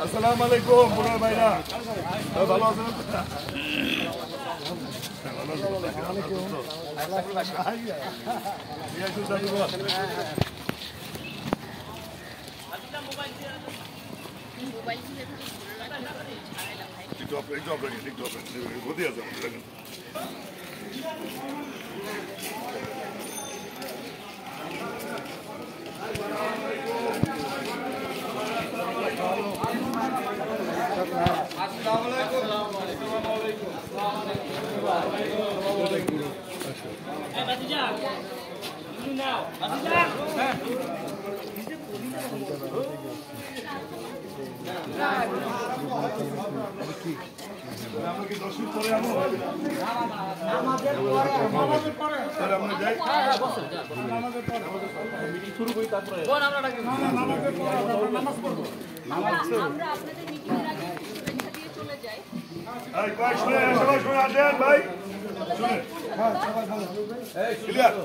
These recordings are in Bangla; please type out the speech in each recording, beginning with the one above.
আসসালামু আলাইকুম বুড়া ভাইরা, ভালো আছেন?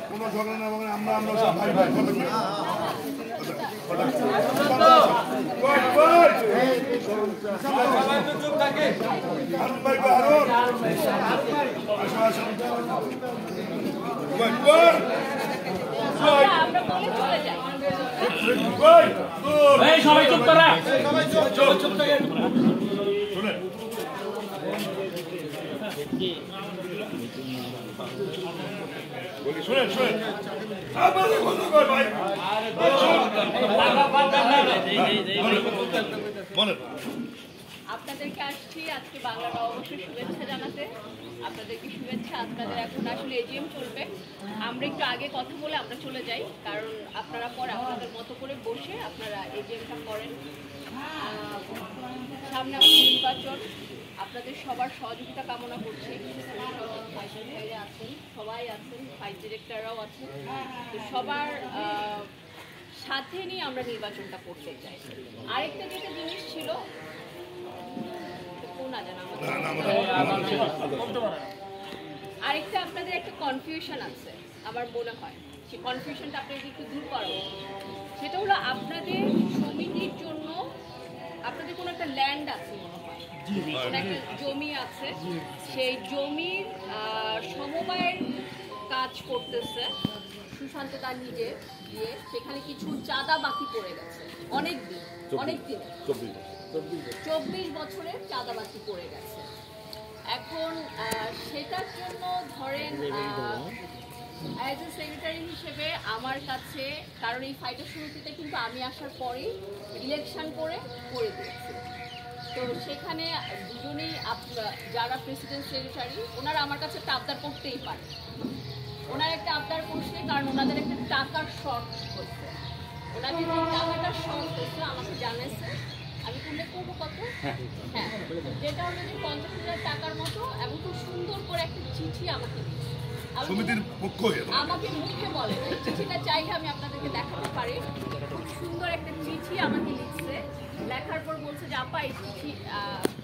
কোনো ঝগড়া না, আমরা সব ভাই ভাই সবাই চুপ করা। শুনেন শুনেন আপনাদেরকে আসছি আজকে বাংলা নববর্ষের শুভেচ্ছা জানাতে। আপনাদেরকে শুভেচ্ছা। আপনাদের এখন আসলে এজিএম চলবে, আমরা একটু আগে কথা বলে আমরা চলে যাই, কারণ আপনারা পরে আপনাদের মতো করে বসে আপনারা এজিএমটা করেন। সামনে আমাদের নির্বাচন, আপনাদের সবার সহযোগিতা কামনা করছি। ভাইরা আছেন, সবাই আছেন, ভাইস ডিরেক্টররাও আছেন, তো সবার সাথে নিয়ে আমরা নির্বাচনটা করতে চাই। আরেকটা যেটা জিনিস ছিল, আরেকটা আপনাদের একটা কনফিউশন আছে আমার মনে হয়, সেই কনফিউশনটা আপনাদের একটু দূর করা উচিত। সেটা হলো আপনাদের সমিতির জন্য আপনাদের কোনো একটা ল্যান্ড আছে মনে হয়, একটা জমি আছে, সেই জমির সমবায়ের কাজ করতেছে সুশান্ত তার নিজে দিয়ে, সেখানে কিছু চাঁদা বাকি পড়ে গেছে অনেক দিন, 24 বছরের চাঁদা বাকি পড়ে গেছে। এখন সেটার জন্য ধরেন অ্যাজ এ সেক্রেটারি হিসেবে আমার কাছে, কারণ এই ফাইটের শুরুতে কিন্তু আমি আসার পরেই ইলেকশন করে দিয়েছি, তো সেখানে দুজনেই যারা প্রেসিডেন্ট সেক্রেটারি ওনারা আমার কাছে একটা আবদার করতেই পারে। ওনারা একটা আবদার করছে কারণ ওনাদের একটা টাকার শর্ট হচ্ছে, ওনাদের যে টাকাটা শর্ট হচ্ছে আমাকে জানাইছে, আমি উল্লেখ করবো কত, হ্যাঁ যেটা হলো যে 50,000 টাকার মতো, এবং খুব সুন্দর করে একটা চিঠি আমাকে দিচ্ছে, আমাকে মুখে বলে, চিঠিটা চাইলে আমি আপনাদেরকে দেখাতে পারি। খুব সুন্দর একটা চিঠি আমাকে লিখছে, লেখার পর বলছে যে আপা এই চিঠি,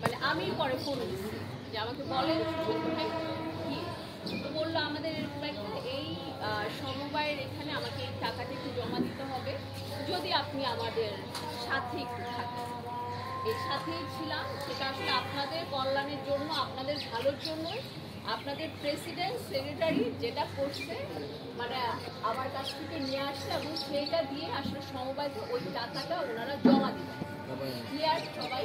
মানে আমি পরে ফোন দিচ্ছি যে আমাকে বলেন কি, তো বললো আমাদের এই সমবায়ের এখানে আমাকে এই টাকাটা একটু জমা দিতে হবে, যদি আপনি আমাদের সাথে একটু থাকেন। এর সাথেই ছিলাম, সেটা আসলে আপনাদের কল্যাণের জন্য, আপনাদের ভালোর জন্য। আপনাদের প্রেসিডেন্ট সেক্রেটারি যেটা করছে, মানে আমার কাছ থেকে নিয়ে আসছে এবং সেইটা দিয়ে আসলে সমবায়তে ওই টাকাটা ওনারা জমা দিবেন। ক্লিয়ার সবাই?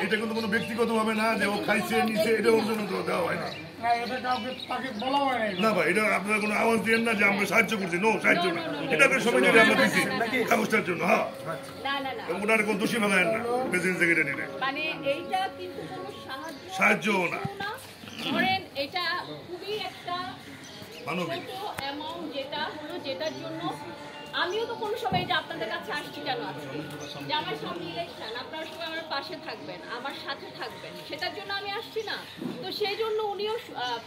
এটা কিন্তু কোনো ব্যক্তিগত ভাবে না যে ও খাইছে নিচে, এটা ওর জন্য দেওয়া হয় না। না ভাই, এটা আপনারা কোনো আওয়াজ দিয়েন না যে আমরা সাহায্য করছি, নো সাহায্য না, এটাকে সবাই নিয়ে আমরা দিচ্ছি কাগজটার জন্য। হ্যাঁ, ওনার কোনো দোষী ফেলায়েন না প্রেসিডেন্ট সেক্রেটারি, মানে এইটা কিন্তু কোনো সাহায্যও না। ধরেন এটা খুবই একটা ছোট অ্যামাউন্ট, যেটা হলো যেটার জন্য আমিও তো কোনো সময় এটা আপনাদের কাছে আসছি কেন আজকে, যে আমার সামনে ইলেকশন, আপনারা সবাই আমার পাশে থাকবেন, আমার সাথে থাকবেন, সেটার জন্য আমি আসছি না। তো সেই জন্য উনিও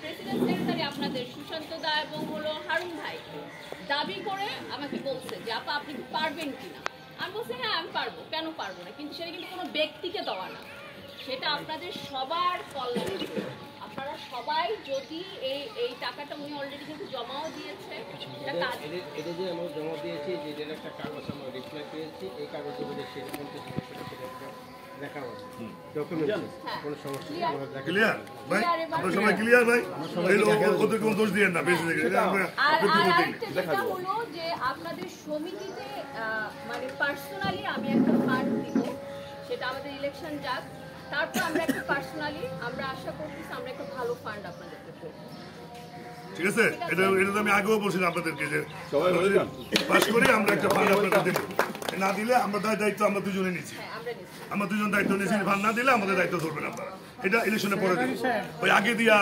প্রেসিডেন্ট সেক্রেটারি আপনাদের সুশান্ত দা এবং হলো হারুন ভাই দাবি করে আমাকে বলছে যে আপা আপনি পারবেন কিনা। আমি বলছি হ্যাঁ আমি পারবো, কেন পারবো না, কিন্তু সেটা কিন্তু কোনো ব্যক্তিকে দেওয়া না, সেটা আপনাদের সবার কল্যাণের জন্য। আপনারা সবাই যদি এই টাকাটা উনি অলরেডি কিন্তু জমাও দিয়েছে, এটা যে আমরা জমা দিয়েছি, যেটার একটা কাগজ আমরা রিপ্লাই পেয়েছি, এই কাগজের মধ্যে সেটা দেখা হবে ডকুমেন্ট, কোনো সমস্যা নেই, আমরা দেখা ক্লিয়ার ভাই, আপনারা সবাই ক্লিয়ার ভাই, ওদের কোনো দোষ দিয়েন না বেশি থেকে। যেটা হলো যে আপনাদের সমিতিতে মানে পার্সোনালি আমি একটা ফান্ড দিব, সেটা আমাদের ইলেকশন যাক, তারপর আমরা একটা পার্সোনালি আমরা আশা করতেছি আমরা একটা ভালো ফান্ড আপনাদেরকে করব। ঠিক আছে, এটা তো আমি আগেও বলছিলাম আপনাদেরকে যে পাস করে আমরা একটা ফান্ড আপনাদের দেবো, না দিলে আমরা দায়িত্ব আমরা দুজনে নিচ্ছি, আমরা দুজন দায়িত্ব নিয়েছি, ফান্ড না দিলে আমাদের দায়িত্ব ধরবেন আপনারা। এটা ইলেকশনে পরে দেবো, ওই আগে দিয়া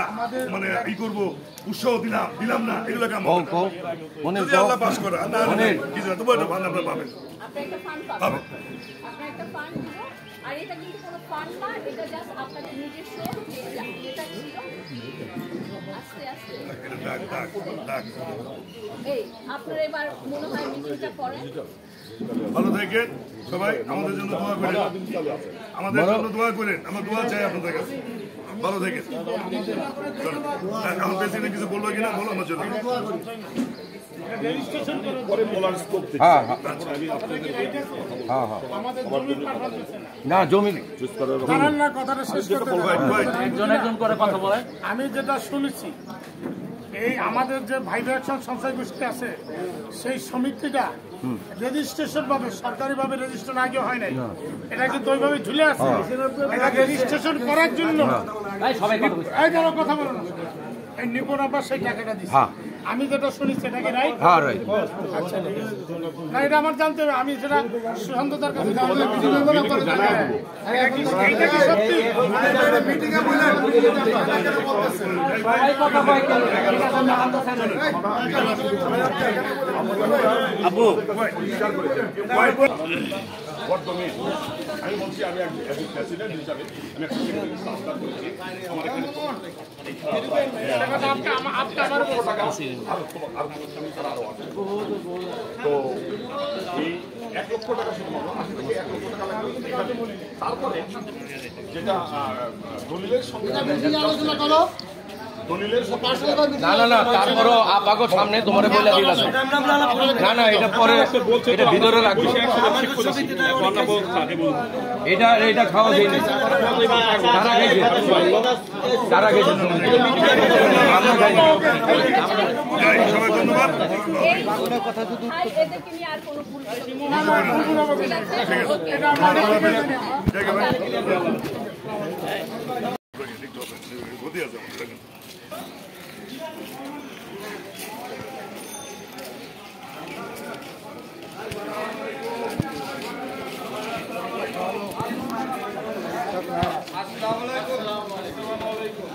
মানে ই করবো উৎসাহ দিলাম না, এগুলো কেমন যদি আল্লাহ পাস করা না কিছু তবু একটা ফান্ড আপনারা পাবেন। আর এটা কিন্তু কোনো ফান্ড না, এটা জাস্ট আপনাদের নিজস্ব যেটা ছিল আস্তে আস্তে এই আপনারা এবার মনে হয় মিটিংটা করেন। ভালো থাকেন সবাই, আমাদের জন্য দোয়া করেন, আমাদের জন্য দোয়া করেন, আমরা দোয়া চাই আপনাদের কাছে। ভালো থাকেন, এখন প্রেসিডেন্ট কিছু বলবো কিনা বলো আমার জন্য। না জমি একজন করে কথা বলে। আমি যেটা শুনেছি, এই আমাদের যে ভাই অ্যাকশন সংস্থা গোষ্ঠী আছে, সেই সমিতিটা রেজিস্ট্রেশন ভাবে সরকারি ভাবে রেজিস্ট্রেশন আগে হয় নাই, এটা কিন্তু ওইভাবে ঝুলে আছে। এটা রেজিস্ট্রেশন করার জন্য এই যারা কথা বলো না, এই নিপুণ আবার সেই টাকাটা দিচ্ছে। আমি যেটা শুনি সেটা কি রাইট? হ্যাঁ রাইট। আচ্ছা না, এটা আমার জানতে হবে, আমি সেটা সুশান্তদার কাছে আপু আমি বলছি আমি প্রেসিডেন্ট হিসাবে আমি একটা সংস্থা করেছি, আমার এখানে তো এই 1 লক্ষ টাকা শুধু 1 লক্ষ টাকা লাগবে। তারপরে যেটা দলিলের সঙ্গে না না না, তারপরও আপাগো সামনে তোমার বলে দিলাম। না না, এটা পরে, এটা ভিতরে রাখবে, এটা খাওয়া যায় না, তারা গেছে, তারা গেছে, আমরা যাই না। সবাই ধন্যবাদ। এদেরকে নিয়ে আর কোনো ভুল ক্ষতি আছে আসসালামু আলাইকুম।